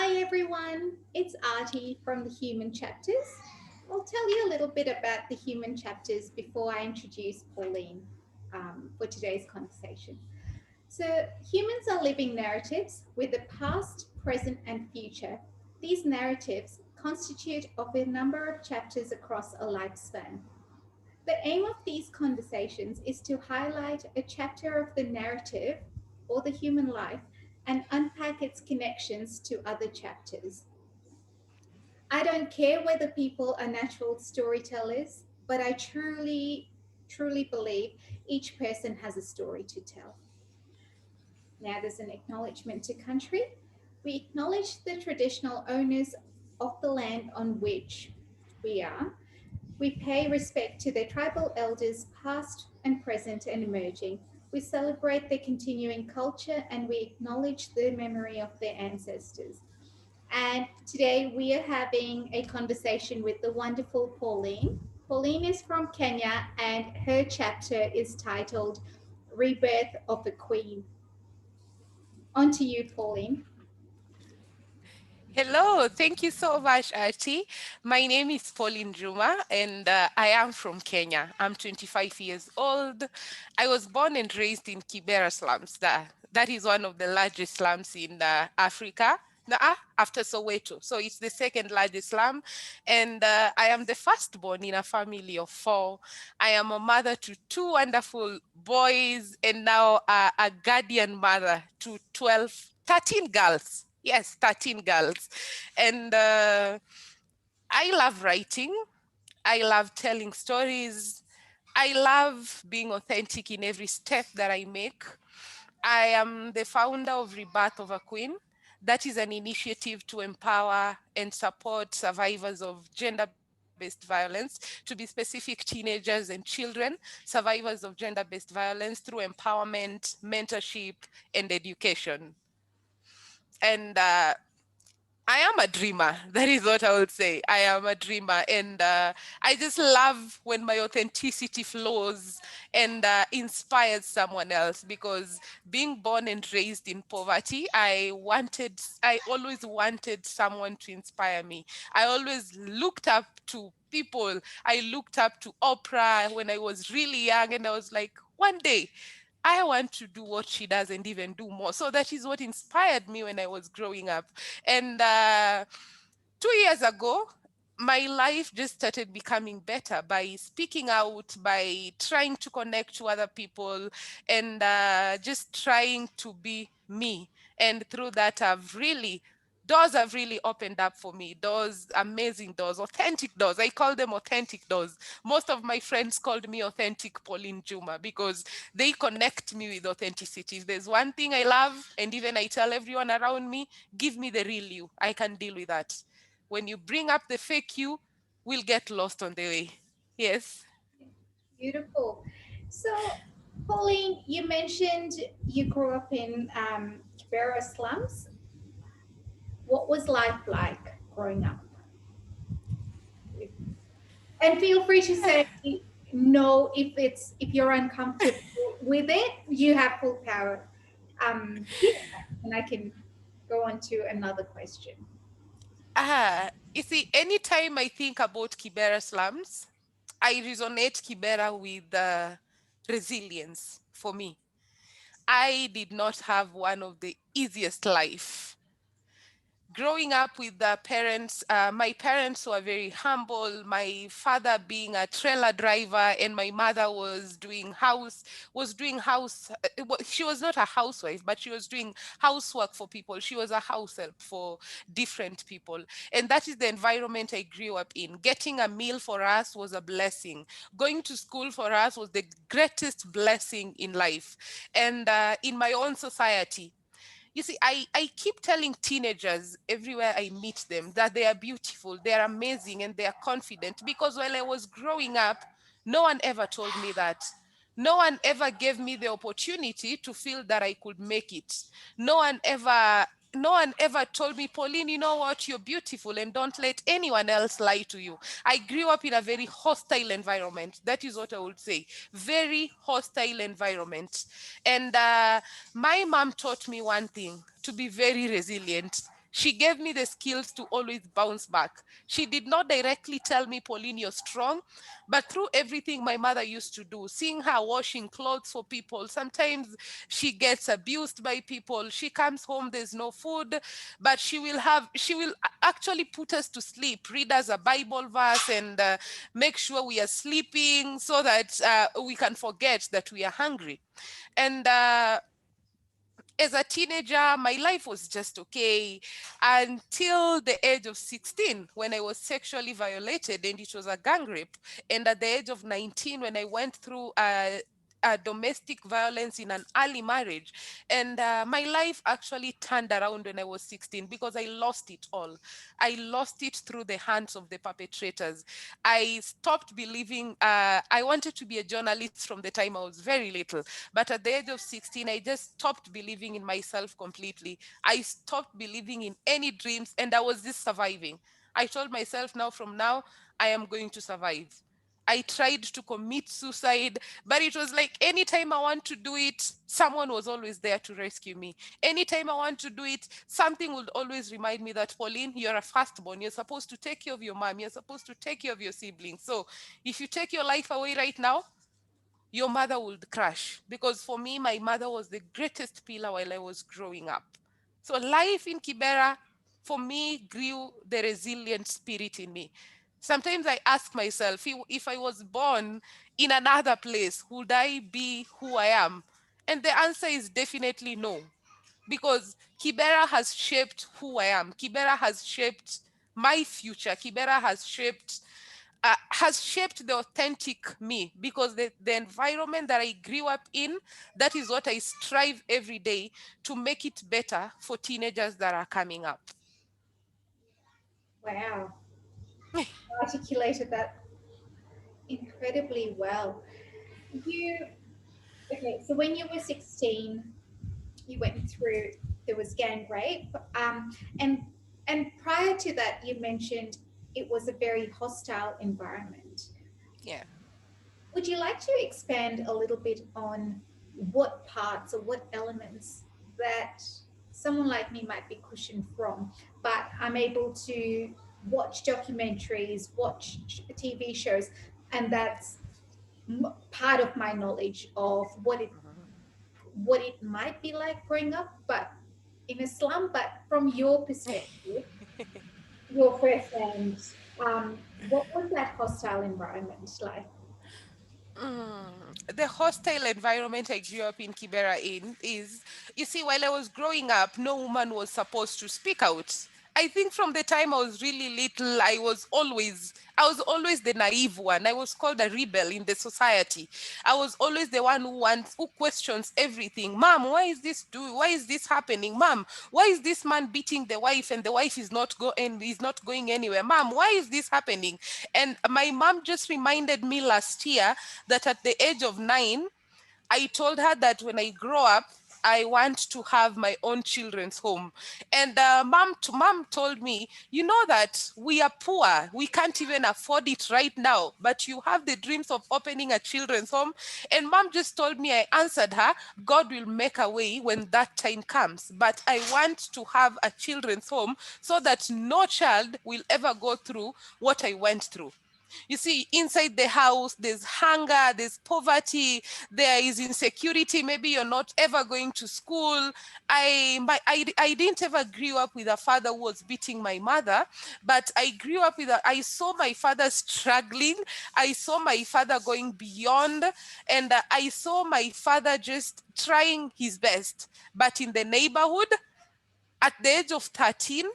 Hi everyone, it's Artie from the Human Chapters. I'll tell you a little bit about the Human Chapters before I introduce Pauline for today's conversation. So, humans are living narratives with a past, present, and future. These narratives constitute of a number of chapters across a lifespan. The aim of these conversations is to highlight a chapter of the narrative or the human life and unpack its connections to other chapters. I don't care whether people are natural storytellers, but I truly believe each person has a story to tell. Now, there's an acknowledgement to country. We acknowledge the traditional owners of the land on which we are. We pay respect to their tribal elders, past and present and emerging. We celebrate their continuing culture and we acknowledge the memory of their ancestors. And today we are having a conversation with the wonderful Pauline. Pauline is from Kenya and her chapter is titled Rebirth of a Queen. On to you, Pauline. Hello, thank you so much, Archie. My name is Pauline Njuma, and I am from Kenya. I'm 25 years old. I was born and raised in Kibera slums. That is one of the largest slums in Africa. After Soweto. So it's the second largest slum. And I am the firstborn in a family of four. I am a mother to two wonderful boys and now a guardian mother to 13 girls. Yes, 13 girls. And I love writing. I love telling stories. I love being authentic in every step that I make. I am the founder of Rebirth of a Queen. That is an initiative to empower and support survivors of gender-based violence, to be specific, teenagers and children, survivors of gender-based violence through empowerment, mentorship, and education. And I am a dreamer. That is what I would say. I am a dreamer. And I just love when my authenticity flows and inspires someone else, because being born and raised in poverty, I always wanted someone to inspire me. I always looked up to people. I looked up to Oprah when I was really young, and I was like, one day I want to do what she does and even do more. So that is what inspired me when I was growing up. And 2 years ago, my life just started becoming better by speaking out, by trying to connect to other people, and just trying to be me. And through that, doors have really opened up for me. Doors, amazing doors, authentic doors. I call them authentic doors. Most of my friends called me authentic Pauline Njuma because they connect me with authenticity. If there's one thing I love, and even I tell everyone around me, give me the real you. I can deal with that. When you bring up the fake you, we'll get lost on the way. Yes. Beautiful. So, Pauline, you mentioned you grew up in Kibera slums. What was life like growing up? And feel free to say no if you're uncomfortable with it. You have full power. Yeah, and I can go on to another question. You see, anytime I think about Kibera slums, I resonate Kibera with resilience for me. I did not have one of the easiest life. Growing up with the parents, my parents were very humble. My father being a trailer driver, and my mother she was not a housewife, but she was doing housework for people. She was a house help for different people. And that is the environment I grew up in. Getting a meal for us was a blessing. Going to school for us was the greatest blessing in life. And in my own society, you see, I keep telling teenagers everywhere I meet them that they are beautiful, they are amazing, and they are confident, because while I was growing up, no one ever told me that. No one ever gave me the opportunity to feel that I could make it. No one ever no one ever told me, Pauline, you know what, you're beautiful and don't let anyone else lie to you. I grew up in a very hostile environment. That is what I would say. Very hostile environment. And my mom taught me one thing: to be very resilient. She gave me the skills to always bounce back. She did not directly tell me, Pauline, you're strong, but through everything my mother used to do, seeing her washing clothes for people, sometimes she gets abused by people. She comes home, there's no food, but she will actually put us to sleep, read us a Bible verse, and make sure we are sleeping so that we can forget that we are hungry. And as a teenager, my life was just okay until the age of 16 when I was sexually violated and it was a gang rape. And at the age of 19, when I went through a domestic violence in an early marriage. And my life actually turned around when I was 16 because I lost it all. I lost it through the hands of the perpetrators. I stopped believing, I wanted to be a journalist from the time I was very little. But at the age of 16, I just stopped believing in myself completely. I stopped believing in any dreams, and I was just surviving. I told myself now, from now, I am going to survive. I tried to commit suicide, but it was like anytime I want to do it, someone was always there to rescue me. Anytime I want to do it, something would always remind me that, Pauline, you're a firstborn. You're supposed to take care of your mom. You're supposed to take care of your siblings. So if you take your life away right now, your mother would crash. Because for me, my mother was the greatest pillar while I was growing up. So life in Kibera, for me, grew the resilient spirit in me. Sometimes I ask myself, if I was born in another place, would I be who I am? And the answer is definitely no, because Kibera has shaped who I am. Kibera has shaped my future. Kibera has shaped the authentic me, because the environment that I grew up in, that is what I strive every day to make it better for teenagers that are coming up. Wow, articulated that incredibly well. You okay? So when you were 16, you went through, there was gang rape, and prior to that, you mentioned it was a very hostile environment. Yeah. Would you like to expand a little bit on what parts or what elements that someone like me might be cushioned from, but I'm able to watch documentaries, watch TV shows, and that's part of my knowledge of what it might be like growing up, but in a slum. But from your perspective, your first hand, what was that hostile environment like? The hostile environment I grew up in Kibera in is, you see, while I was growing up, no woman was supposed to speak out. I think from the time I was really little, I was always the naive one. I was called a rebel in the society. I was always the one who questions everything. Mom, why is this happening? Mom, why is this man beating the wife and the wife is not going anywhere? Mom, why is this happening? And my mom just reminded me last year that at the age of 9, I told her that when I grow up, I want to have my own children's home. And mom told me, you know that we are poor. We can't even afford it right now, but you have the dreams of opening a children's home. And mom just told me, I answered her, God will make a way when that time comes. But I want to have a children's home so that no child will ever go through what I went through. You see, inside the house, there's hunger, there's poverty, there is insecurity. Maybe you're not ever going to school. I didn't ever grow up with a father who was beating my mother, but I saw my father struggling. I saw my father going beyond, and I saw my father just trying his best. But in the neighborhood, at the age of 13,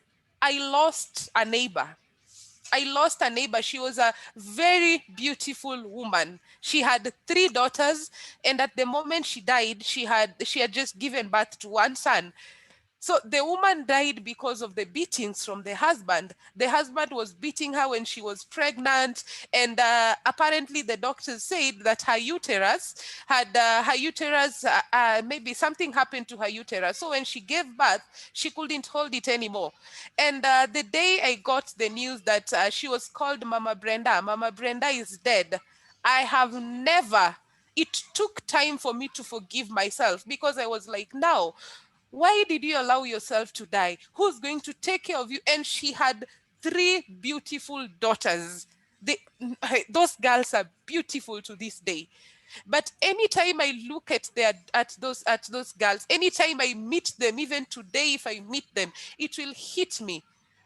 I lost a neighbor. I lost a neighbor. She was a very beautiful woman. She had 3 daughters, and at the moment she died, she had just given birth to one son. So the woman died because of the beatings from the husband. The husband was beating her when she was pregnant, and apparently the doctors said that her uterus, maybe something happened to her uterus. So when she gave birth, she couldn't hold it anymore. And the day I got the news that she was called Mama Brenda is dead, I have never. It took time for me to forgive myself, because I was like, now Why did you allow yourself to die? Who's going to take care of you? And she had three beautiful daughters. They, those girls are beautiful to this day. But anytime I look at those girls, anytime I meet them, even today, if I meet them, it will hit me.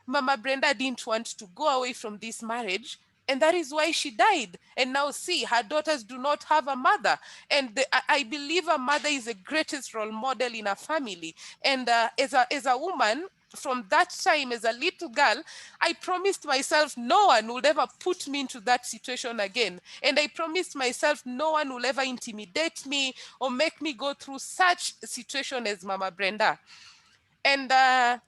Mama Brenda didn't want to go away from this marriage, and that is why she died. And now see, her daughters do not have a mother. And I believe a mother is the greatest role model in a family. And as a woman, from that time as a little girl, I promised myself no one would ever put me into that situation again. And I promised myself no one will ever intimidate me or make me go through such a situation as Mama Brenda. And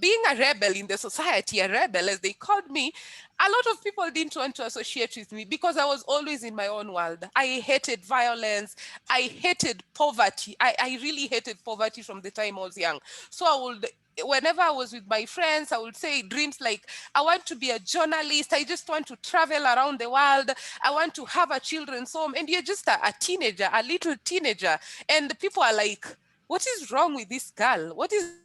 being a rebel in the society, a rebel as they called me, a lot of people didn't want to associate with me because I was always in my own world. I hated violence. I hated poverty. I really hated poverty from the time I was young. So I would, whenever I was with my friends, I would say dreams like, I want to be a journalist. I just want to travel around the world. I want to have a children's home. And you're just a teenager, a little teenager. And the people are like, what is wrong with this girl? What is wrong with this girl?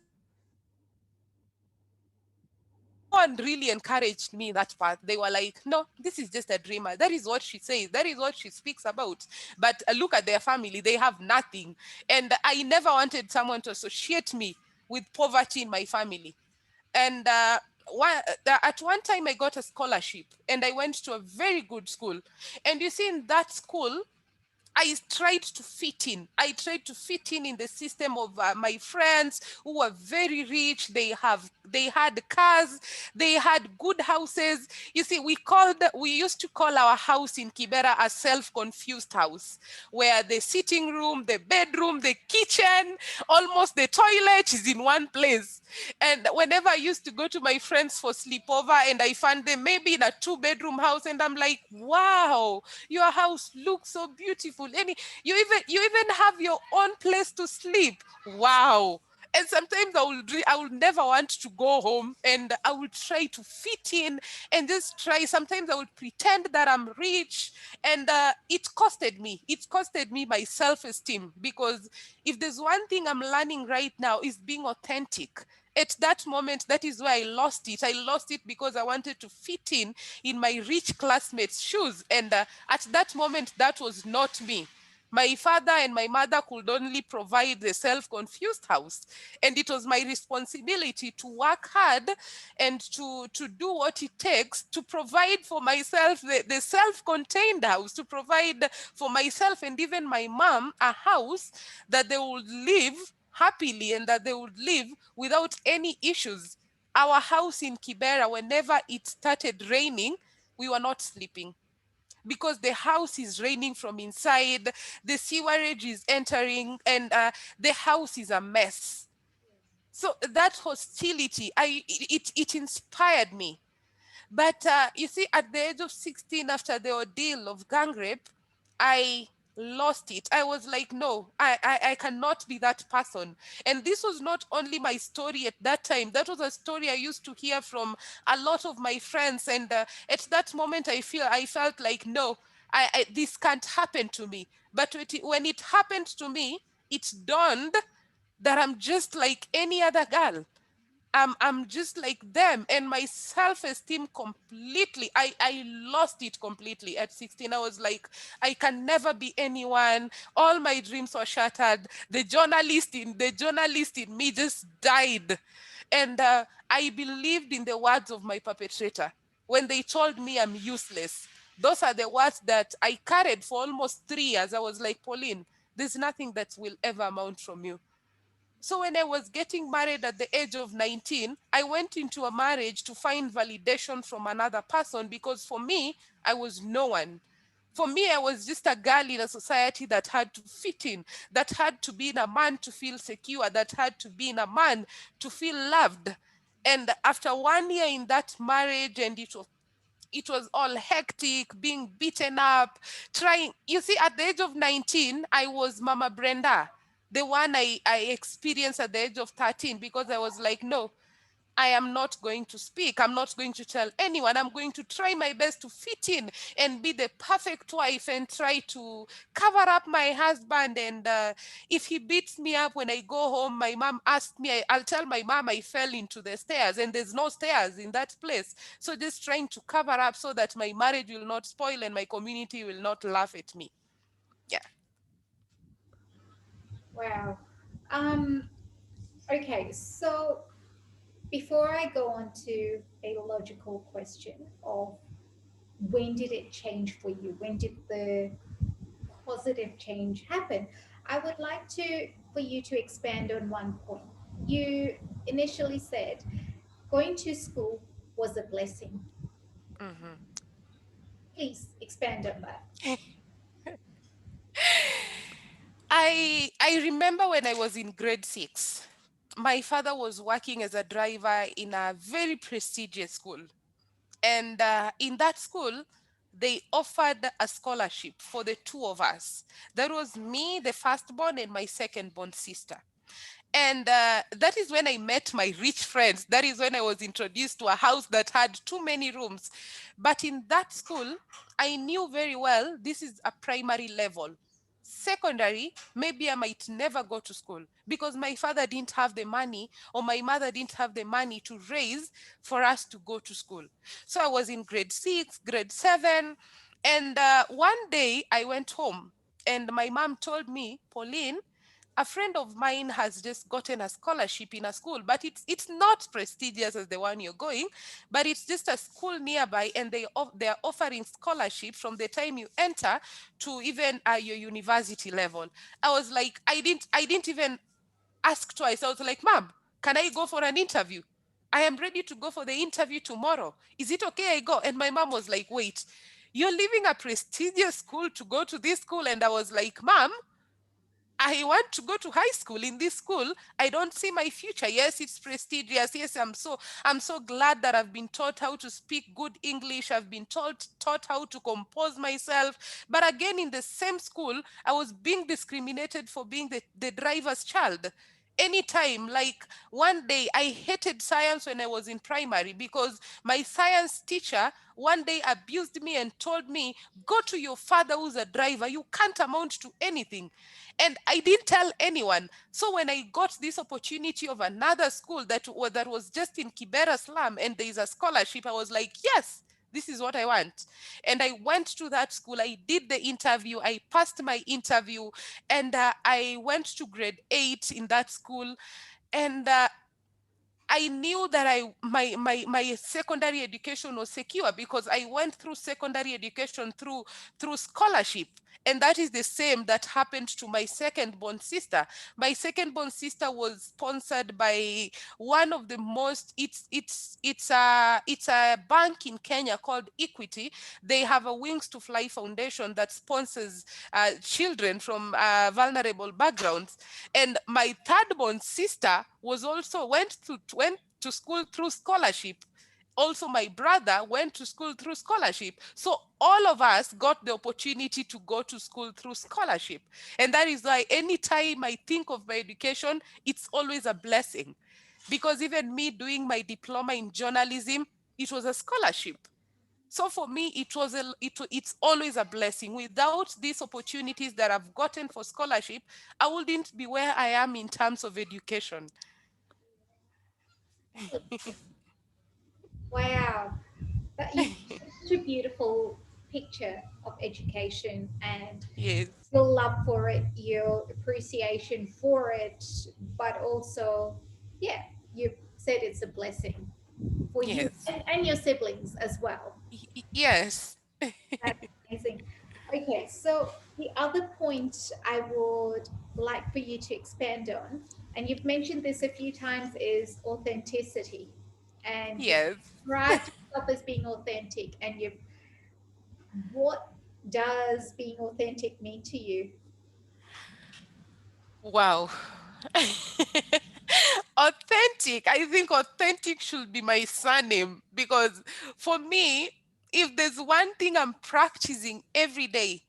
And no one really encouraged me that part. They were like, no, this is just a dreamer. That is what she says. That is what she speaks about. But look at their family. They have nothing. And I never wanted someone to associate me with poverty in my family. And at one time, I got a scholarship and I went to a very good school. And you see, in that school, I tried to fit in. I tried to fit in the system of my friends who were very rich. They had cars, they had good houses. You see, we used to call our house in Kibera a self-confused house, where the sitting room, the bedroom, the kitchen, almost the toilet is in one place. And whenever I used to go to my friends for sleepover and I found them maybe in a two-bedroom house, and I'm like, wow, your house looks so beautiful. And you even have your own place to sleep. Wow. And sometimes I will never want to go home, and I will try to fit in and just try. Sometimes I would pretend that I'm rich, and it costed me. It costed me my self-esteem, because if there's one thing I'm learning right now is being authentic. At that moment, that is why I lost it. I lost it because I wanted to fit in my rich classmates' shoes, and at that moment, that was not me. My father and my mother could only provide the self-confused house. And it was my responsibility to work hard and to do what it takes to provide for myself the self-contained house, to provide for myself and even my mom a house that they would live happily and that they would live without any issues. Our house in Kibera, whenever it started raining, we were not sleeping, because the house is raining from inside, the sewerage is entering, and the house is a mess. So that hostility, it inspired me. But you see, at the age of 16, after the ordeal of gang rape, I lost it. I was like, no, I cannot be that person. And this was not only my story at that time, that was a story I used to hear from a lot of my friends. And at that moment, I felt like, no, this can't happen to me. But when it happened to me, it dawned that I'm just like any other girl. I'm just like them, and my self-esteem completely, I lost it completely at 16. I was like, I can never be anyone. All my dreams were shattered. The journalist in me just died. And I believed in the words of my perpetrator when they told me I'm useless. Those are the words that I carried for almost 3 years. I was like, Pauline, there's nothing that will ever amount from you. So when I was getting married at the age of 19, I went into a marriage to find validation from another person, because for me, I was no one. For me, I was just a girl in a society that had to fit in, that had to be in a man to feel secure, that had to be in a man to feel loved. And after 1 year in that marriage, and it was all hectic, being beaten up, trying. You see, at the age of 19, I was Mama Brenda, the one I experienced at the age of 13, because I was like, no, I am not going to speak. I'm not going to tell anyone. I'm going to try my best to fit in and be the perfect wife and try to cover up my husband. And if he beats me up when I go home, my mom asked me, I'll tell my mom I fell into the stairs and there's no stairs in that place. So just trying to cover up so that my marriage will not spoil and my community will not laugh at me. Yeah. Wow. Um, okay, so before I go on to a logical question of when did it change for you? When did the positive change happen? I would like to for you to expand on one point. You initially said going to school was a blessing. Mhm. Please expand on that. I remember when I was in grade 6. My father was working as a driver in a very prestigious school. And in that school, they offered a scholarship for the two of us. That was me, the firstborn, and my second-born sister. And that is when I met my rich friends. That is when I was introduced to a house that had too many rooms. But in that school, I knew very well this is a primary level. Secondary, maybe I might never go to school because my father didn't have the money or my mother didn't have the money to raise for us to go to school. So I was in grade 6, grade 7. And one day I went home and my mom told me, Pauline, a friend of mine has just gotten a scholarship in a school, but it's not prestigious as the one you're going, but it's just a school nearby, and they are offering scholarship from the time you enter to even your university level. I was like, I didn't even ask twice. I was like, Mom, can I go for an interview? I am ready to go for the interview tomorrow. Is it okay I go? And my mom was like, wait, you're leaving a prestigious school to go to this school? And I was like, Mom, I want to go to high school. In this school, I don't see my future. Yes, it's prestigious. Yes, I'm so glad that I've been taught how to speak good English. I've been taught how to compose myself. But again, in the same school, I was being discriminated for being the driver's child. Anytime, like one day, I hated science when I was in primary because my science teacher one day abused me and told me, go to your father who's a driver. You can't amount to anything. And I didn't tell anyone. So when I got this opportunity of another school that was just in Kibera slum and there is a scholarship, I was like, yes, this is what I want. And I went to that school. I did the interview. I passed my interview, and I went to grade 8 in that school. And I knew that my secondary education was secure because I went through secondary education through scholarship. And that is the same that happened to my second born sister. My second born sister was sponsored by one of the most it's a bank in Kenya called Equity. They have a Wings to Fly Foundation that sponsors children from vulnerable backgrounds. And my third born sister was also went to school through scholarship. Also, my brother went to school through scholarship. So all of us got the opportunity to go to school through scholarship. And that is why anytime I think of my education, it's always a blessing. Because even me doing my diploma in journalism, it was a scholarship. So for me, it's always a blessing. Without these opportunities that I've gotten for scholarship, I wouldn't be where I am in terms of education. Wow. That you such a beautiful picture of education and Yes, your love for it, your appreciation for it, but also, yeah, you said it's a blessing for you yes, and your siblings as well. yes, That's amazing. Okay, so the other point I would like for you to expand on, and you've mentioned this a few times, is authenticity. And you've yes. described yourself as being authentic, and you've what does being authentic mean to you? Wow. Authentic. I think authentic should be my surname because for me, if there's one thing I'm practicing every day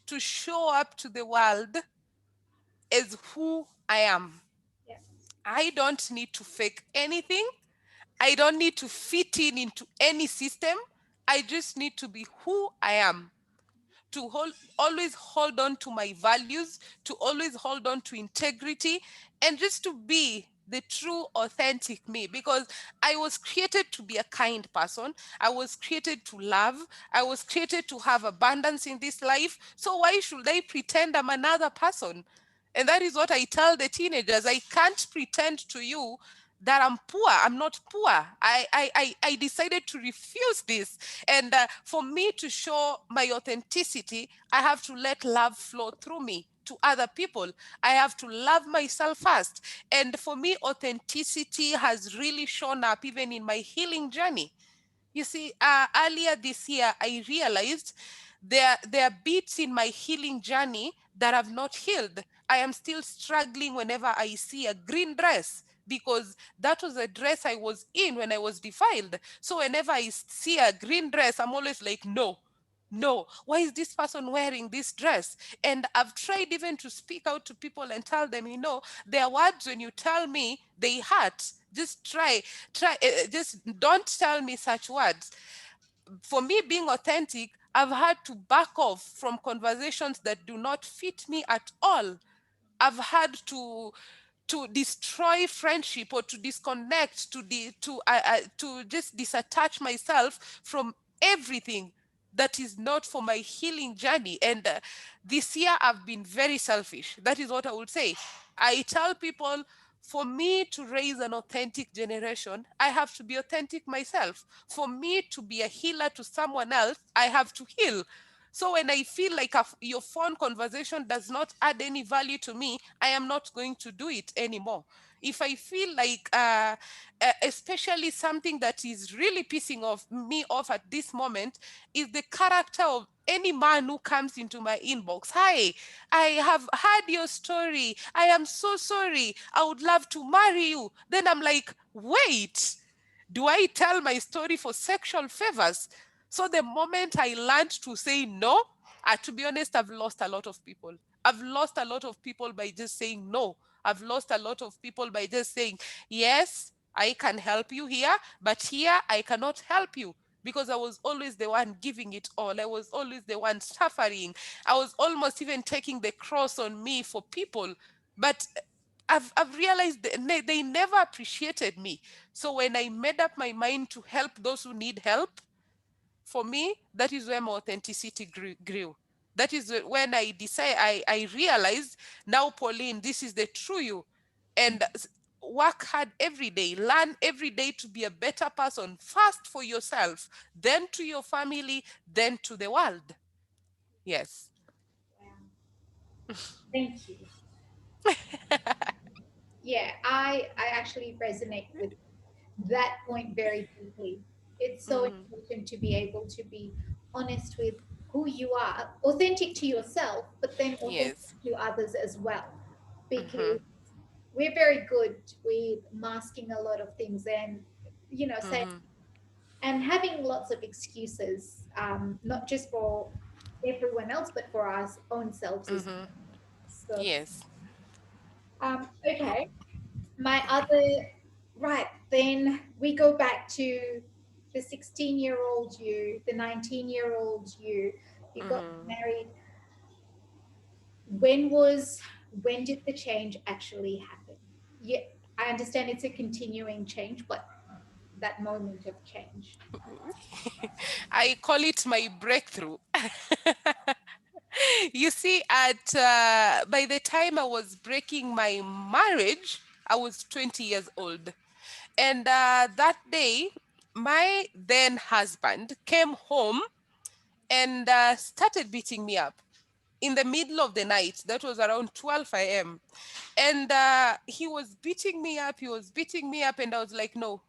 to show up to the world as who I am. Yeah. I don't need to fake anything. I don't need to fit in into any system. I just need to be who I am, to always hold on to my values, to always hold on to integrity, and just to be the true, authentic me. Because I was created to be a kind person. I was created to love. I was created to have abundance in this life. So why should I pretend I'm another person? And that is what I tell the teenagers. I can't pretend to you that I'm poor. I'm not poor. I decided to refuse this. And for me to show my authenticity, I have to let love flow through me to other people. I have to love myself first. And for me, authenticity has really shown up even in my healing journey. You see, earlier this year, I realized there are bits in my healing journey that have not healed. I am still struggling whenever I see a green dress, because that was a dress I was in when I was defiled. So whenever I see a green dress, I'm always like, no. No, why is this person wearing this dress? And I've tried even to speak out to people and tell them, there are words when you tell me they hurt. Just just don't tell me such words. For me, being authentic, I've had to back off from conversations that do not fit me at all. I've had to destroy friendship, or to disconnect, to just disattach myself from everything that is not for my healing journey. And this year I've been very selfish. That is what I would say. I tell people, for me to raise an authentic generation, I have to be authentic myself. For me to be a healer to someone else, I have to heal. So when I feel like your phone conversation does not add any value to me, I am not going to do it anymore. If I feel like, especially something that is really pissing me off at this moment, is the character of any man who comes into my inbox. Hi, I have heard your story. I am so sorry. I would love to marry you. Then I'm like, wait, do I tell my story for sexual favors? So the moment I learned to say no, to be honest, I've lost a lot of people. I've lost a lot of people by just saying no. I've lost a lot of people by just saying, yes, I can help you here, but here I cannot help you, because I was always the one giving it all. I was always the one suffering. I was almost even taking the cross on me for people. But I've realized they never appreciated me. So when I made up my mind to help those who need help, for me, that is where my authenticity grew. That is when I realized, now, Pauline, this is the true you. And work hard every day, learn every day to be a better person, first for yourself, then to your family, then to the world. Yes. Wow. Thank you. Yeah, I actually resonate with that point very deeply. It's so Hmm. important to be able to be honest with who you are, authentic to yourself, but then authentic Yes. to others as well. Hmm. Because we're very good with masking a lot of things and, saying Hmm. and having lots of excuses, not just for everyone else, but for our own selves as Hmm. well. So, Yes. okay. My other, right, then we go back to the 16-year-old you, the 19-year-old you. You got Hmm. married. When did the change actually happen? Yeah, I understand it's a continuing change, but that moment of change. I call it my breakthrough. You see, at by the time I was breaking my marriage, I was 20 years old. And that day, my then husband came home and started beating me up in the middle of the night. That was around 12 a.m. And he was beating me up. He was beating me up. And I was like, no,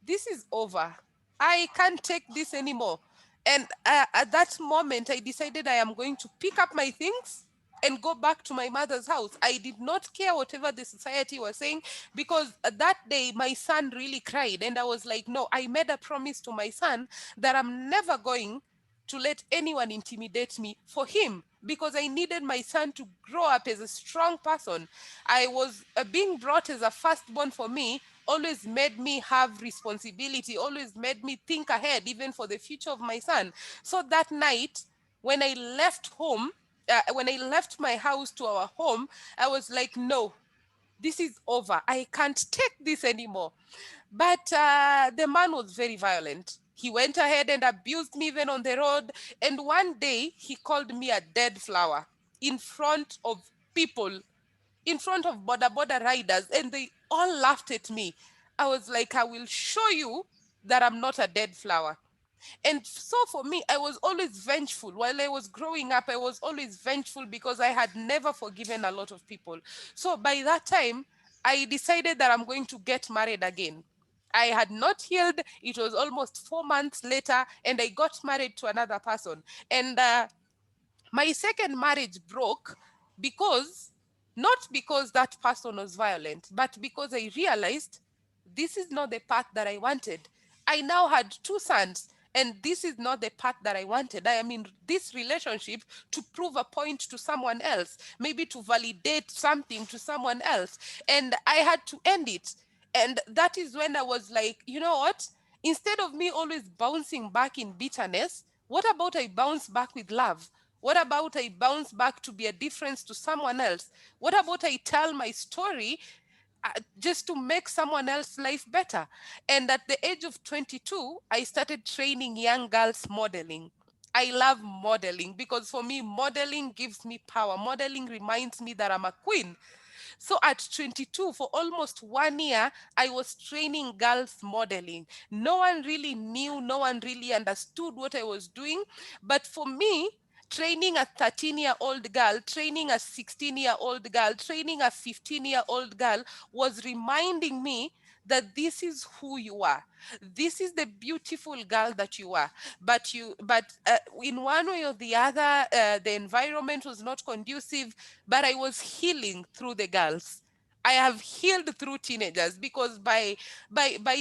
this is over. I can't take this anymore. And at that moment, I decided I am going to pick up my things and go back to my mother's house. I did not care whatever the society was saying, because that day my son really cried. And I was like, no, I made a promise to my son that I'm never going to let anyone intimidate me for him, because I needed my son to grow up as a strong person. I was being brought as a firstborn for me, always made me have responsibility, always made me think ahead, even for the future of my son. So that night, when I left home, when I left my house to our home, I was like, no, this is over. I can't take this anymore. But the man was very violent. He went ahead and abused me even on the road. And one day he called me a dead flower in front of people, in front of border riders, and they all laughed at me. I was like, I will show you that I'm not a dead flower. And so for me, I was always vengeful. While I was growing up, I was always vengeful because I had never forgiven a lot of people. So by that time, I decided that I'm going to get married again. I had not healed. It was almost 4 months later, and I got married to another person. And my second marriage broke because, not because that person was violent, but because I realized this is not the path that I wanted. I now had two sons, and this is not the path that I wanted. I am in this relationship to prove a point to someone else, maybe to validate something to someone else. And I had to end it. And that is when I was like, you know what? Instead of me always bouncing back in bitterness, what about I bounce back with love? What about I bounce back to be a difference to someone else? What about I tell my story just to make someone else's life better? And at the age of 22, I started training young girls modeling. I love modeling because for me, modeling gives me power. Modeling reminds me that I'm a queen. So at 22, for almost 1 year, I was training girls modeling. No one really knew, no one really understood what I was doing. But for me, training a 13-year-old girl, training a 16-year-old girl, training a 15-year-old girl was reminding me that this is who you are. This is the beautiful girl that you are. But in one way or the other, the environment was not conducive, but I was healing through the girls. I have healed through teenagers because by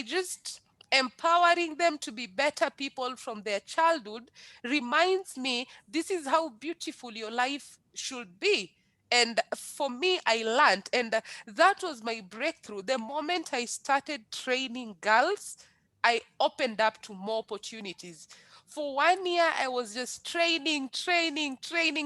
just empowering them to be better people from their childhood reminds me this is how beautiful your life should be. And for me, I learned, and that was my breakthrough. The moment I started training girls, I opened up to more opportunities. For 1 year, I was just training,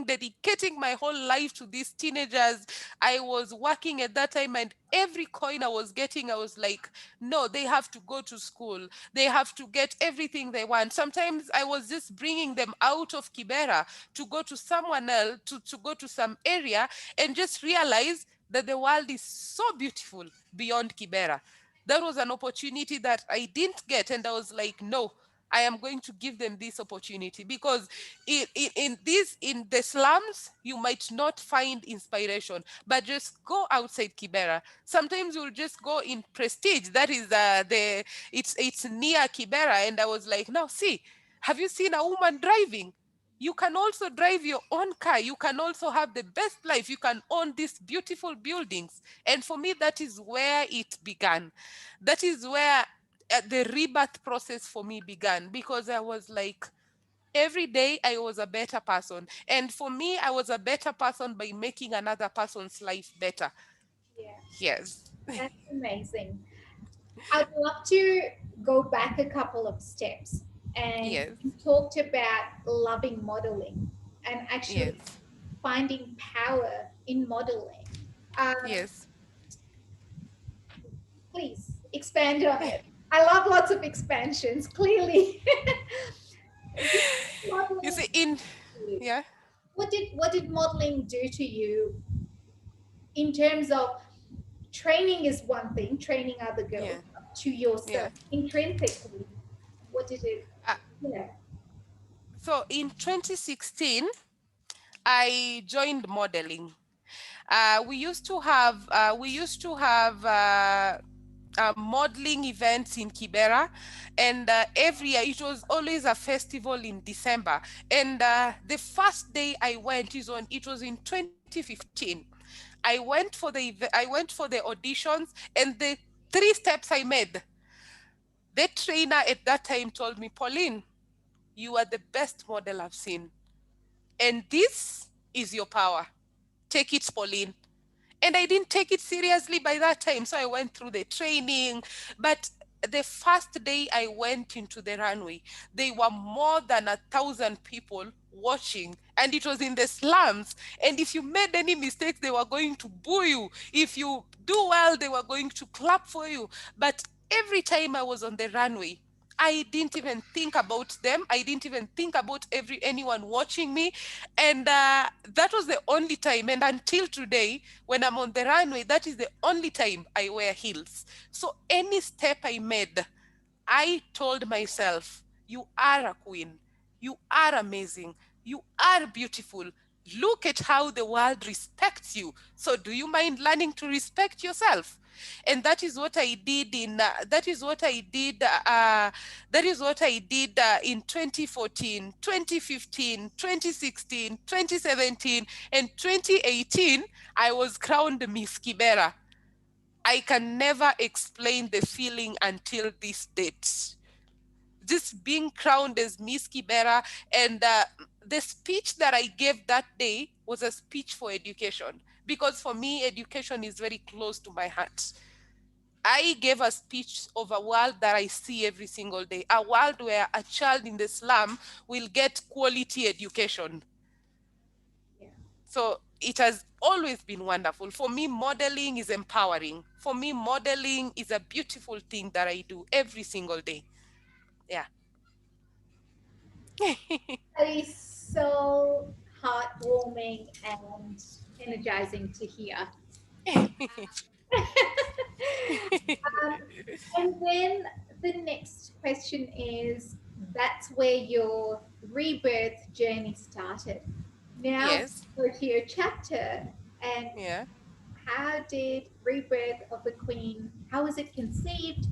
dedicating my whole life to these teenagers. I was working at that time, and every coin I was getting, I was like, no, they have to go to school. They have to get everything they want. Sometimes I was just bringing them out of Kibera to go to someone else, to go to some area, and just realize that the world is so beautiful beyond Kibera. That was an opportunity that I didn't get. And I was like, no, I am going to give them this opportunity because in the slums you might not find inspiration, but just go outside Kibera. Sometimes you'll just go in Prestige. That is the it's near Kibera, and I was like, now see, have you seen a woman driving? You can also drive your own car. You can also have the best life. You can own these beautiful buildings. And for me, that is where it began. That is where the rebirth process for me began because I was like, every day I was a better person. And for me, I was a better person by making another person's life better. Yeah, Yes. that's amazing. I'd love to go back a couple of steps. And Yes. you talked about loving modeling and actually Yes. finding power in modeling. Um, Yes. please expand on it. I love lots of expansions, clearly. You Modeling, see, in yeah, what did modeling do to you in terms of training is one thing, training other girls yeah, to yourself yeah. intrinsically. What did it? Uh, Yeah. so in 2016, I joined modeling. We used to have modeling events in Kibera, and every year it was always a festival in December. And the first day I went is on it was in 2015. I went for the auditions, and the three steps I made. The trainer at that time told me, Pauline, you are the best model I've seen, and this is your power. Take it, Pauline. And I didn't take it seriously by that time. So I went through the training. But the first day I went into the runway, there were more than 1,000 people watching, and it was in the slums. And if you made any mistakes, they were going to boo you. If you do well, they were going to clap for you. But every time I was on the runway, I didn't even think about them. I didn't even think about anyone watching me. And that was the only time. And until today, when I'm on the runway, that is the only time I wear heels. So any step I made, I told myself, you are a queen. You are amazing. You are beautiful. Look at how the world respects you. So do you mind learning to respect yourself? And that is what I did in that is what I did in 2014, 2015, 2016, 2017, and 2018. I was crowned Miss Kibera. I can never explain the feeling until this date. Just being crowned as Miss Kibera, and the speech that I gave that day was a speech for education, because for me, education is very close to my heart. I gave a speech of a world that I see every single day, a world where a child in the slum will get quality education. Yeah. So it has always been wonderful. For me, modeling is empowering. For me, modeling is a beautiful thing that I do every single day. Yeah. That is so heartwarming and energizing to hear. Um, and then the next question is, that's where your rebirth journey started. Now Yes. go to your chapter, and Yeah. how did rebirth of the queen, how was it conceived?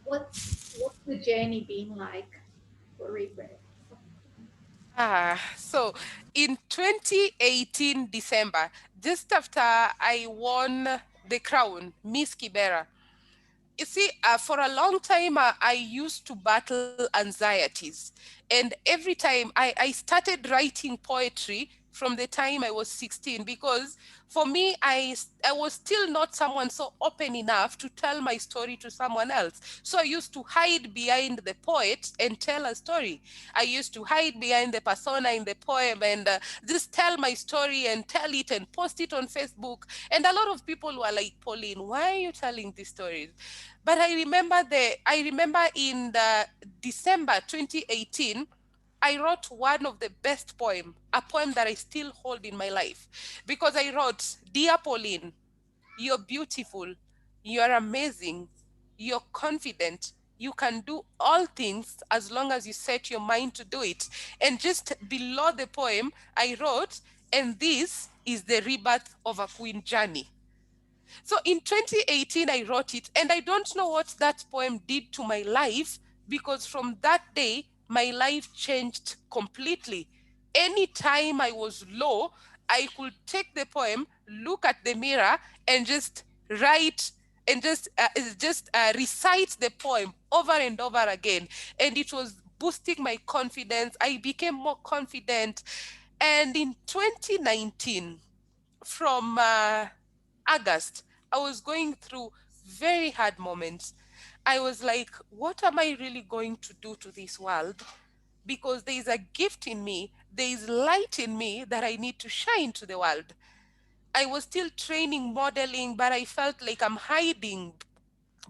What's the journey been like for rebirth of the queen? So in 2018 December, just after I won the crown, Miss Kibera, you see, for a long time, I used to battle anxieties. And every time I started writing poetry from the time I was 16, because for me, I was still not someone so open enough to tell my story to someone else. So I used to hide behind the poet and tell a story. I used to hide behind the persona in the poem and just tell my story and tell it and post it on Facebook. And a lot of people were like, Pauline, why are you telling these stories? But I remember in the December 2018, I wrote one of the best poem, a poem that I still hold in my life. Because I wrote, Dear Pauline, you're beautiful, you're amazing, you're confident, you can do all things as long as you set your mind to do it. And just below the poem, I wrote, and this is the rebirth of a queen journey. So in 2018, I wrote it, and I don't know what that poem did to my life, because from that day, my life changed completely. Anytime I was low, I could take the poem, look at the mirror, and just write and just recite the poem over and over again. And it was boosting my confidence. I became more confident. And in 2019, from August, I was going through very hard moments. I was like, what am I really going to do to this world? Because there is a gift in me, there is light in me that I need to shine to the world. I was still training modeling, but I felt like I'm hiding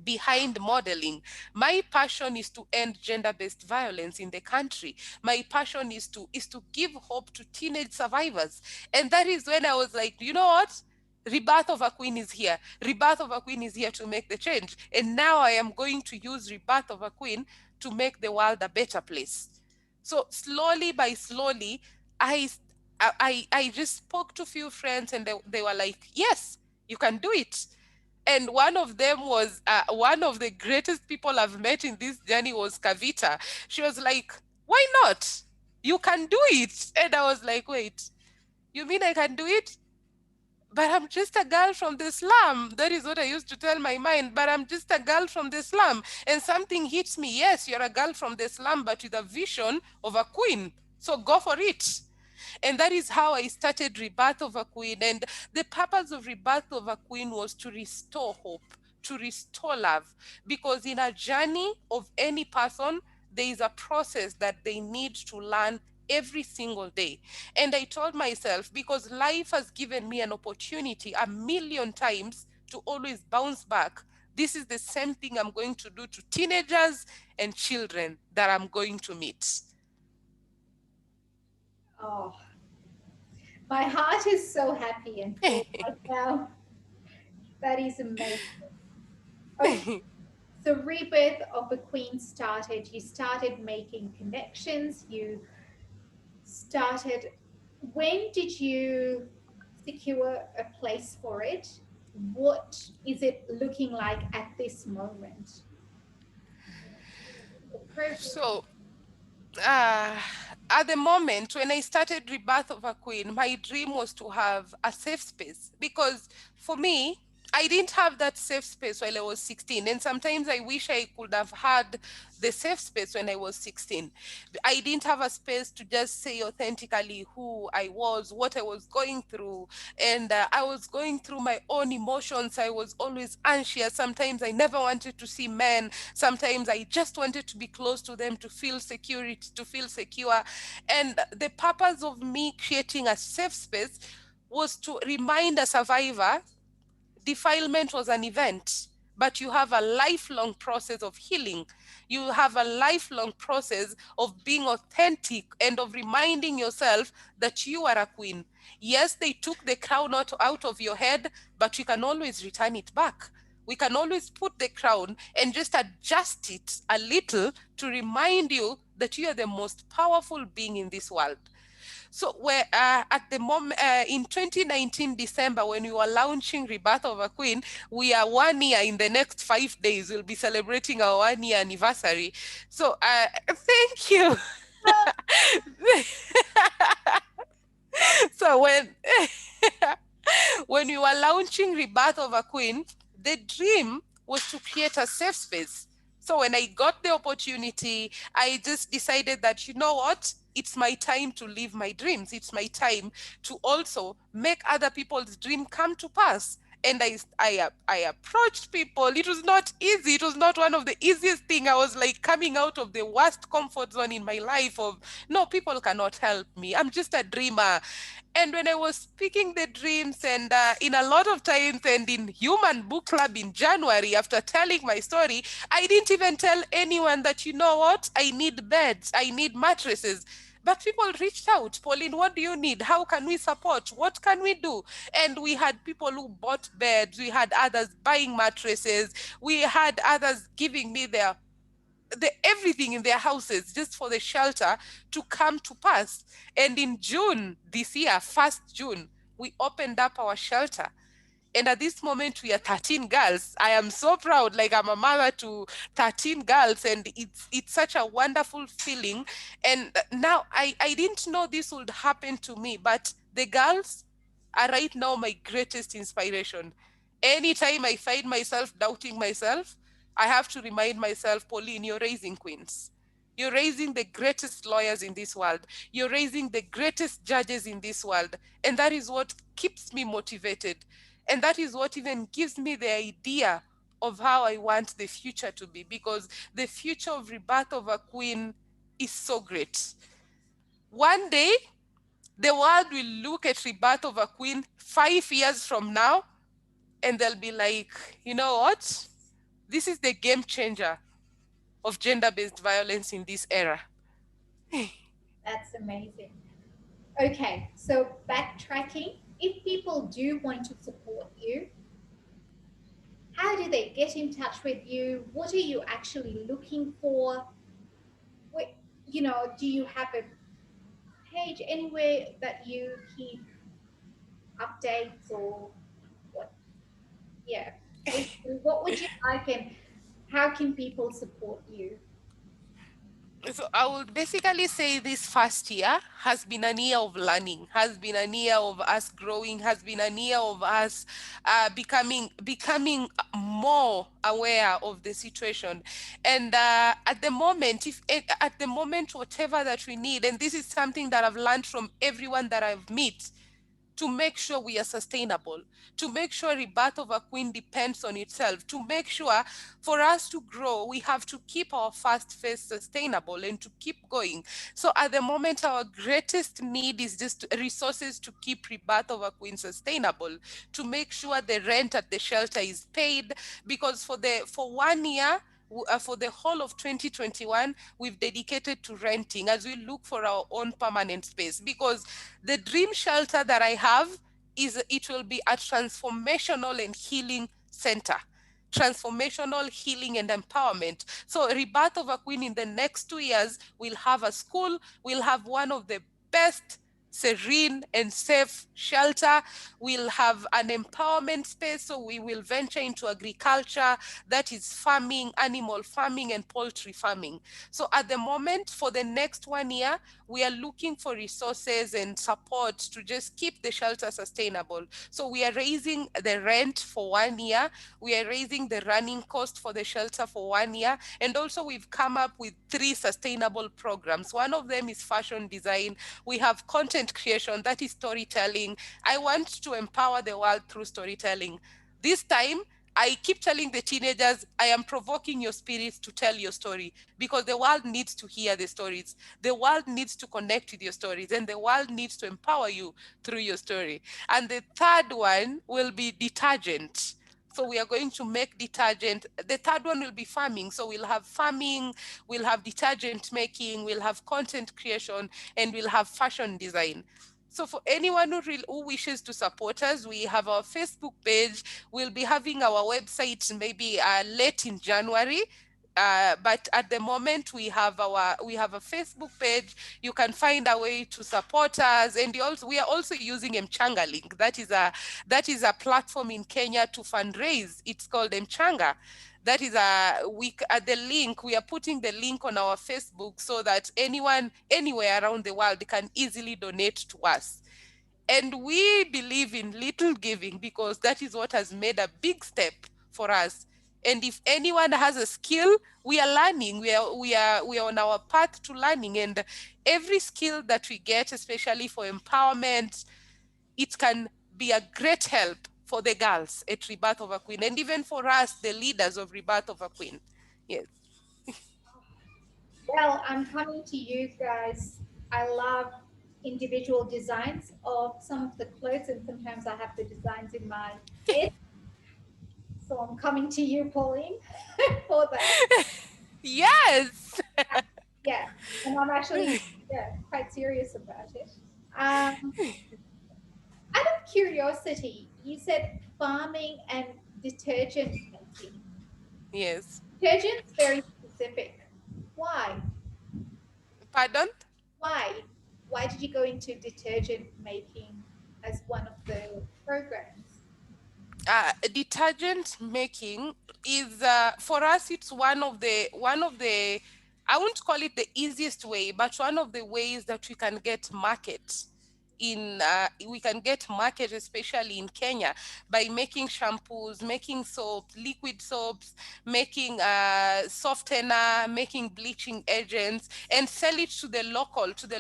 behind modeling. My passion is to end gender-based violence in the country. My passion is to give hope to teenage survivors. And that is when I was like, you know what? Rebirth of a Queen is here. Rebirth of a Queen is here to make the change. And now I am going to use Rebirth of a Queen to make the world a better place. So slowly by slowly, I I just spoke to a few friends, and they were like, yes, you can do it. And one of them was one of the greatest people I've met in this journey was Kavita. She was like, why not? You can do it. And I was like, wait, you mean I can do it? But I'm just a girl from the slum. That is what I used to tell my mind. But I'm just a girl from the slum. And something hits me. Yes, you're a girl from the slum, but with a vision of a queen. So go for it. And that is how I started Rebirth of a Queen. And the purpose of Rebirth of a Queen was to restore hope, to restore love. Because in a journey of any person, there is a process that they need to learn every single day. And I told myself, because life has given me an opportunity a million times to always bounce back, this is the same thing I'm going to do to teenagers and children that I'm going to meet. Oh, my heart is so happy and full right now. That is amazing. Okay, so Rebirth of a Queen started. You started making connections. You started. When did you secure a place for it? What is it looking like at this moment? The progress. So, uh, at the moment when I started Rebirth of a Queen, my dream was to have a safe space, because for me, I didn't have that safe space while I was 16. And sometimes I wish I could have had the safe space when I was 16. I didn't have a space to just say authentically who I was, what I was going through. And I was going through my own emotions. I was always anxious. Sometimes I never wanted to see men. Sometimes I just wanted to be close to them to feel security, to feel secure. And the purpose of me creating a safe space was to remind a survivor defilement was an event, but you have a lifelong process of healing. You have a lifelong process of being authentic and of reminding yourself that you are a queen. Yes, they took the crown out of your head, but you can always return it back. We can always put the crown and just adjust it a little to remind you that you are the most powerful being in this world. So we're at the moment in 2019 December, when we were launching Rebirth of a Queen, we are 1 year. In the next 5 days, we'll be celebrating our 1 year anniversary. So thank you. So when we were launching Rebirth of a Queen, the dream was to create a safe space. So when I got the opportunity, I just decided that, you know what? It's my time to live my dreams. It's my time to also make other people's dream come to pass. And I approached people. It was not easy. It was not one of the easiest thing. I was like coming out of the worst comfort zone in my life of, no, people cannot help me. I'm just a dreamer. And when I was speaking the dreams, and in a lot of times, and in Human Book Club in January, after telling my story, I didn't even tell anyone that, you know what, I need beds, I need mattresses. But people reached out, Pauline, what do you need? How can we support? What can we do? And we had people who bought beds, we had others buying mattresses, we had others giving me everything in their houses just for the shelter to come to pass. And in June this year, 1st June, we opened up our shelter. And at this moment, we are 13 girls. I am so proud. Like, I'm a mother to 13 girls, and it's such a wonderful feeling. And now I didn't know this would happen to me, but the girls are right now my greatest inspiration. Anytime I find myself doubting myself, I have to remind myself, Pauline, you're raising queens. You're raising the greatest lawyers in this world. You're raising the greatest judges in this world. And that is what keeps me motivated. And that is what even gives me the idea of how I want the future to be, because the future of Rebirth of a Queen is so great. One day, the world will look at Rebirth of a Queen 5 years from now, and they'll be like, you know what? This is the game changer of gender-based violence in this era. That's amazing. Okay, so backtracking. If people do want to support you, how do they get in touch with you? What are you actually looking for? What, do you have a page anywhere that you keep updates or what? Yeah, basically, what would you like and how can people support you? So I would basically say this first year has been an year of learning, has been an year of us growing, has been an year of us becoming more aware of the situation. And at the moment, if at the moment, whatever that we need, and this is something that I've learned from everyone that I've met, to make sure we are sustainable, to make sure Rebirth of a Queen depends on itself, to make sure for us to grow, we have to keep our first phase sustainable and to keep going. So at the moment, our greatest need is just resources to keep Rebirth of a Queen sustainable, to make sure the rent at the shelter is paid, because for 1 year, for the whole of 2021, we've dedicated to renting as we look for our own permanent space. Because the dream shelter that I have is it will be a transformational and healing center. Transformational healing and empowerment. So, Rebirth of a Queen in the next 2 years, we'll have a school, we'll have one of the best serene and safe shelter. We'll have an empowerment space, so we will venture into agriculture, that is farming, animal farming, and poultry farming. So at the moment, for the next 1 year, we are looking for resources and support to just keep the shelter sustainable. So we are raising the rent for 1 year, we are raising the running cost for the shelter for 1 year, and also we've come up with 3 sustainable programs. One of them is fashion design. We have content creation, that is storytelling. I want to empower the world through storytelling. This time, I keep telling the teenagers, I am provoking your spirits to tell your story, because the world needs to hear the stories. The world needs to connect with your stories, and the world needs to empower you through your story. And the third one will be detergent. So we are going to make detergent. The third one will be farming. So we'll have farming, we'll have detergent making, we'll have content creation, and we'll have fashion design. So for anyone who wishes to support us, we have our Facebook page. We'll be having our website maybe late in January. But at the moment, we have a Facebook page. You can find a way to support us, and we are also using Mchanga Link. That is a platform in Kenya to fundraise. It's called Mchanga. That is at the link. We are putting the link on our Facebook so that anyone anywhere around the world can easily donate to us. And we believe in little giving, because that is what has made a big step for us. And if anyone has a skill, we are learning. We are on our path to learning. And every skill that we get, especially for empowerment, it can be a great help for the girls at Rebirth of a Queen, and even for us, the leaders of Rebirth of a Queen. Yes. Well, I'm coming to you guys. I love individual designs of some of the clothes, and sometimes I have the designs in my head. So I'm coming to you, Pauline, for that. Yes. Yeah, and I'm actually, yeah, quite serious about it. Um, Out of curiosity, you said farming and detergent making. Yes. Detergent's very specific. Why? Pardon? Why? Why did you go into detergent making as one of the programs? Detergent making is for us, it's one of the I won't call it the easiest way, but one of the ways that we can get market, especially in Kenya, by making shampoos, making soap, liquid soaps, making softener, making bleaching agents, and sell it to the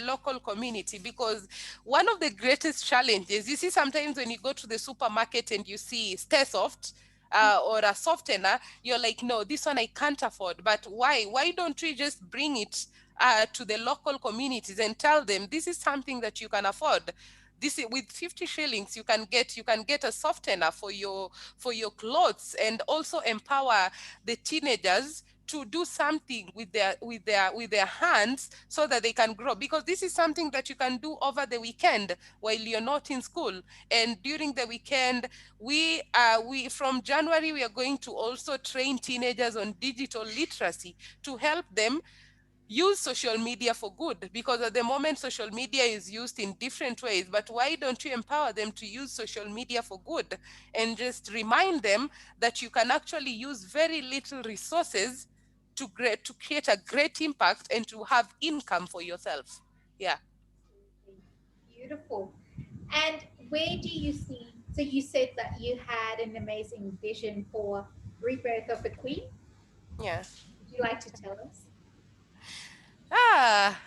local community. Because one of the greatest challenges, you see, sometimes when you go to the supermarket and you see Stay Soft, or a softener, you're like, no, this one I can't afford. But why? Why don't we just bring it to the local communities and tell them this is something that you can afford? This is, with 50 shillings, you can get a softener for your clothes, and also empower the teenagers to do something with their hands, so that they can grow, because this is something that you can do over the weekend while you're not in school. And during the weekend, we from January, we are going to also train teenagers on digital literacy, to help them use social media for good. Because at the moment, social media is used in different ways, but why don't you empower them to use social media for good, and just remind them that you can actually use very little resources to create a great impact and to have income for yourself. Yeah. Beautiful. And where do you see? So you said that you had an amazing vision for Rebirth of the Queen. Yeah. Would you like to tell us? Ah,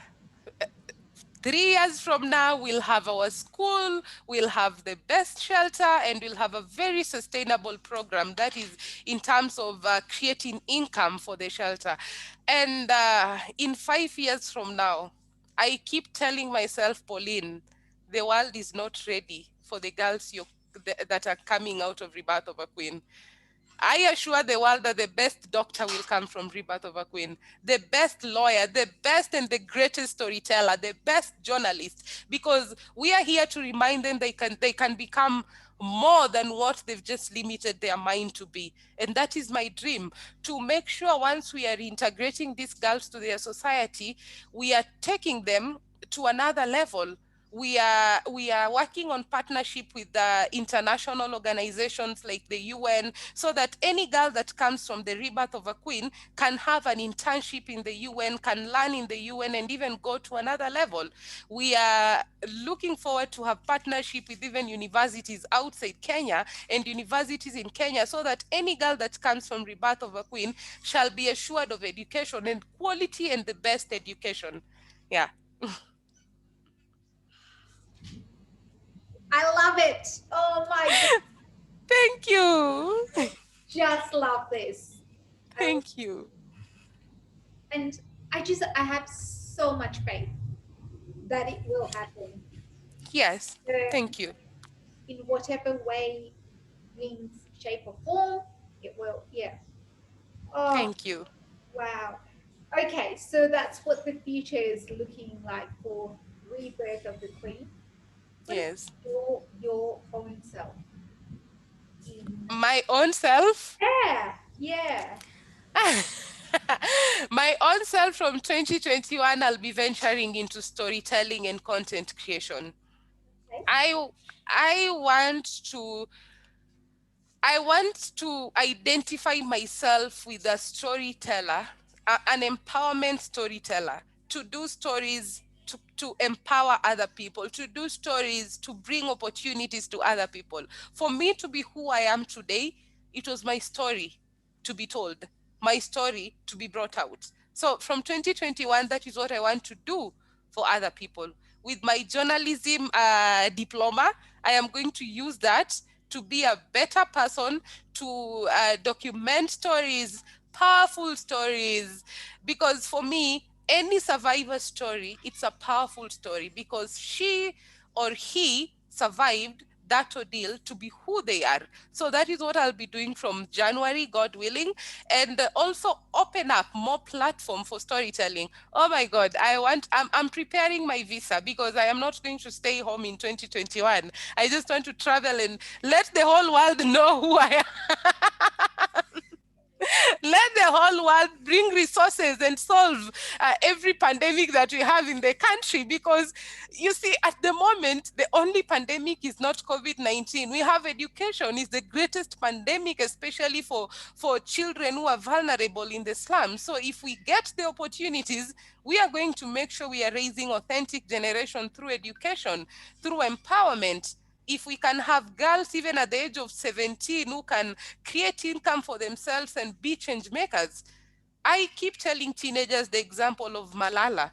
3 years from now, we'll have our school, we'll have the best shelter, and we'll have a very sustainable program that is in terms of creating income for the shelter. And in 5 years from now, I keep telling myself, Pauline, the world is not ready for the girls that are coming out of Rebirth of a Queen. I assure the world that the best doctor will come from Rebirth of a Queen, the best lawyer, the best and the greatest storyteller, the best journalist, because we are here to remind them they can become more than what they've just limited their mind to be. And that is my dream, to make sure once we are integrating these girls to their society, we are taking them to another level. We are working on partnership with the international organizations like the UN, so that any girl that comes from the Rebirth of a Queen can have an internship in the UN, can learn in the UN, and even go to another level. We are looking forward to have partnership with even universities outside Kenya and universities in Kenya, so that any girl that comes from Rebirth of a Queen shall be assured of education and quality and the best education. Yeah. I love it. Oh my God. Thank you. Just love this. I, Thank you. and I have so much faith that it will happen. Yes. Um, Thank you. in whatever way, means, shape, or form, it will. Yeah. Oh, Thank you. wow. Okay, so that's what the future is looking like for Rebirth of the Queen. What about Yes. your own self? In My own self. yeah, yeah. My own self from 2021, I'll be venturing into storytelling and content creation. Okay. I I want to I want to identify myself with a storyteller, an empowerment storyteller, to do stories to empower other people, to do stories to bring opportunities to other people. For me to be who I am today, it was my story to be told, my story to be brought out. So from 2021, that is what I want to do for other people. With my journalism diploma, I am going to use that to be a better person, to document stories, powerful stories. Because for me, any survivor story, it's a powerful story, because she or he survived that ordeal to be who they are. So that is what I'll be doing from January, God willing, and also open up more platform for storytelling. Oh my God, I'm preparing my visa, because I am not going to stay home in 2021. I just want to travel and let the whole world know who I am. Let the whole world bring resources and solve every pandemic that we have in the country. Because you see, at the moment, the only pandemic is not COVID-19. We have education is the greatest pandemic, especially for children who are vulnerable in the slums. So if we get the opportunities, we are going to make sure we are raising authentic generation through education, through empowerment. If we can have girls even at the age of 17 who can create income for themselves and be change makers. I keep telling teenagers the example of Malala.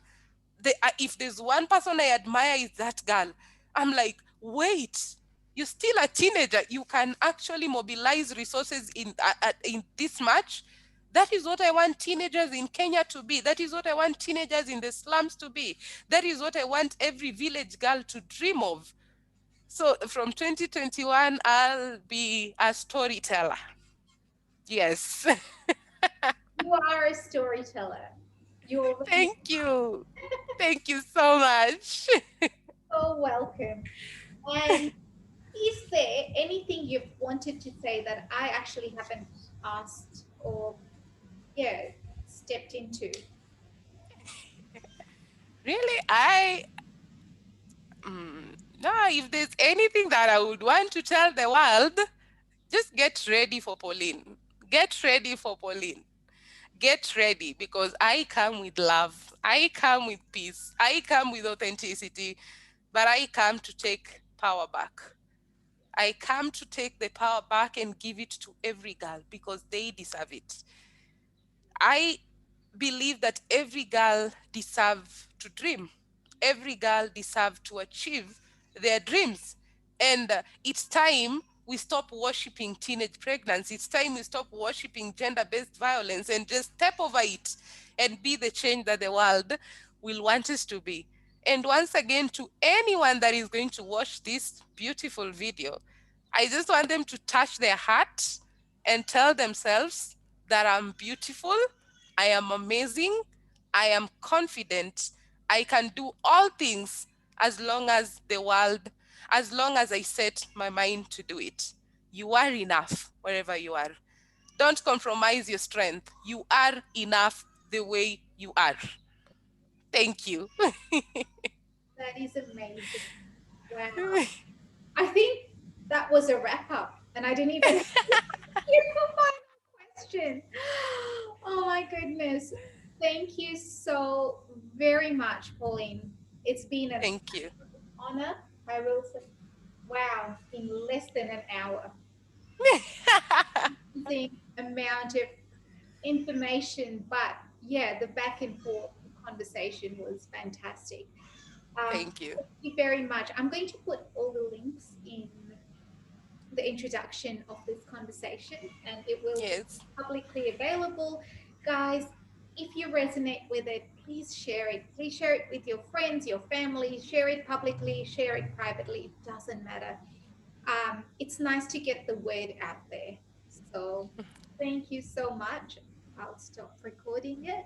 If there's one person I admire, is that girl. I'm like, wait, you're still a teenager. You can actually mobilize resources in this much. That is what I want teenagers in Kenya to be. That is what I want teenagers in the slums to be. That is what I want every village girl to dream of. So from 2021, I'll be a storyteller. Yes. You are a storyteller. You're already Thank you. Thank you so much. so welcome. And is there anything you've wanted to say that I actually haven't asked or, yeah, stepped into? Really, no, if there's anything that I would want to tell the world, just get ready for Pauline. Get ready for Pauline. get ready because I come with love. I come with peace. I come with authenticity, but I come to take power back. I come to take the power back and give it to every girl because they deserve it. I believe that every girl deserves to dream. Every girl deserves to achieve their dreams. And it's time we stop worshiping teenage pregnancy. It's time we stop worshiping gender based violence and just step over it and be the change that the world will want us to be. And once again, to anyone that is going to watch this beautiful video, I just want them to touch their heart and tell themselves that I'm beautiful, I am amazing, I am confident, I can do all things as long as the world, as long as I set my mind to do it. You are enough wherever you are. Don't compromise your strength. You are enough the way you are. Thank you. That is amazing. Wow. I think that was a wrap up, and I didn't even ask you a final question. Oh my goodness. Thank you so very much, Pauline. It's been an Thank you. honor. I will say, wow, in less than an hour. Amazing amount of information, but yeah, the back and forth conversation was fantastic. Thank you. Thank you very much. I'm going to put all the links in the introduction of this conversation, and it will be Yes. publicly available. Guys, if you resonate with it, please share it. Please share it with your friends, your family, share it publicly, share it privately. It doesn't matter. It's nice to get the word out there. So, thank you so much. I'll stop recording it.